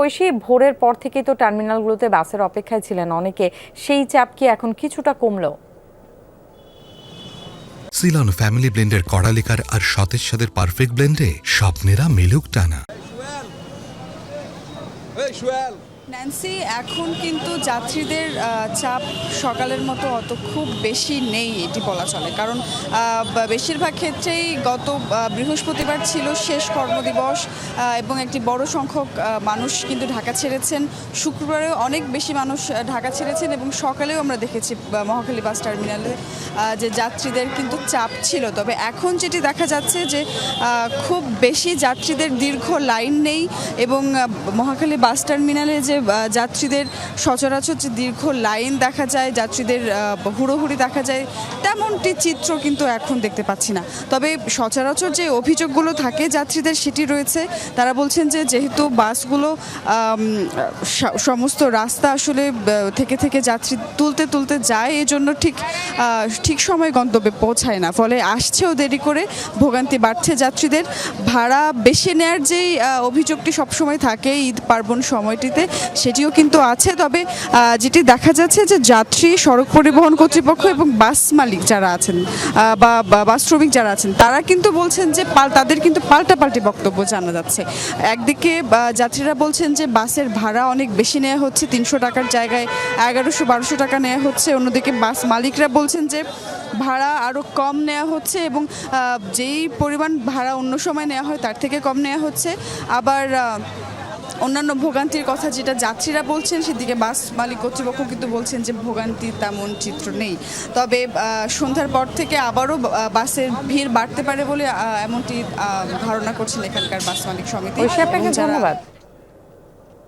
ঐশী, ভোরের পর থেকেই তো টার্মিনালগুলোতে বাসের অপেক্ষায় ছিলেন অনেকে, সেই চাপ কি এখন কিছুটা কমলো? সিলন ফ্যামিলি ব্লেন্ডের কড়ালিকার আর সতেজ স্বাদের পারফেক্ট ব্লেন্ডে স্বপ্নেরা মেলুক টানা। ন্যান্সি, এখন কিন্তু যাত্রীদের চাপ সকালের মতো অত খুব বেশি নেই এটি বলা চলে, কারণ বেশিরভাগ ক্ষেত্রেই গত বৃহস্পতিবার ছিল শেষ কর্মদিবস এবং একটি বড় সংখ্যক মানুষ কিন্তু ঢাকা ছেড়েছেন। শুক্রবারেও অনেক বেশি মানুষ ঢাকা ছেড়েছেন এবং সকালেও আমরা দেখেছি মহাখালী বাস টার্মিনালে যে যাত্রীদের কিন্তু চাপ ছিল। তবে এখন যেটি দেখা যাচ্ছে যে খুব বেশি যাত্রীদের দীর্ঘ লাইন নেই এবং মহাখালী বাস টার্মিনালে যে যাত্রীদের সচরাচর যে দীর্ঘ লাইন দেখা যায়, যাত্রীদের হুড়োহুড়ি দেখা যায়, তেমনটি চিত্র কিন্তু এখন দেখতে পাচ্ছি না। তবে সচরাচর যে অভিযোগগুলো থাকে যাত্রীদের সেটি রয়েছে। তারা বলছেন যে যেহেতু বাসগুলো সমস্ত রাস্তা আসলে থেকে থেকে যাত্রী তুলতে তুলতে যায়, এজন্য ঠিক সময় গন্তব্যে পৌঁছায় না, ফলে আসছেও দেরি করে, ভোগান্তি বাড়ছে যাত্রীদের। ভাড়া বেশি নেয়ার যেই অভিযোগটি সবসময় থাকে ঈদ পার্বণ সময়টিতে, সেটিও কিন্তু আছে। তবে যেটি দেখা যাচ্ছে যে যাত্রী, সড়ক পরিবহন কর্তৃপক্ষ এবং বাস মালিক যারা আছেন বা বাস শ্রমিক যারা আছেন, তারা কিন্তু বলছেন যে তাদের কিন্তু পাল্টাপাল্টি বক্তব্য জানা যাচ্ছে। একদিকে যাত্রীরা বলছেন যে বাসের ভাড়া অনেক বেশি নেওয়া হচ্ছে, 300 টাকার জায়গায় 1100-1200 টাকা নেওয়া হচ্ছে। অন্যদিকে বাস মালিকরা বলছেন যে ভাড়া আরও কম নেওয়া হচ্ছে এবং যেই পরিমাণ ভাড়া অন্য সময় নেওয়া হয় তার থেকে কম নেওয়া হচ্ছে। আবার অন্যান্য ভোগান্তির কথা যেটা যাত্রীরা বলছেন, সেদিকে বাস মালিক কর্তৃপক্ষ কিন্তু বলছেন যে ভোগান্তির তেমন চিত্র নেই। তবে সন্ধ্যার পর থেকে আবারও বাসের ভিড় বাড়তে পারে বলে এমনটি ধারণা করছেন এখানকার বাস মালিক সমিতি। আপনাকে ধন্যবাদ।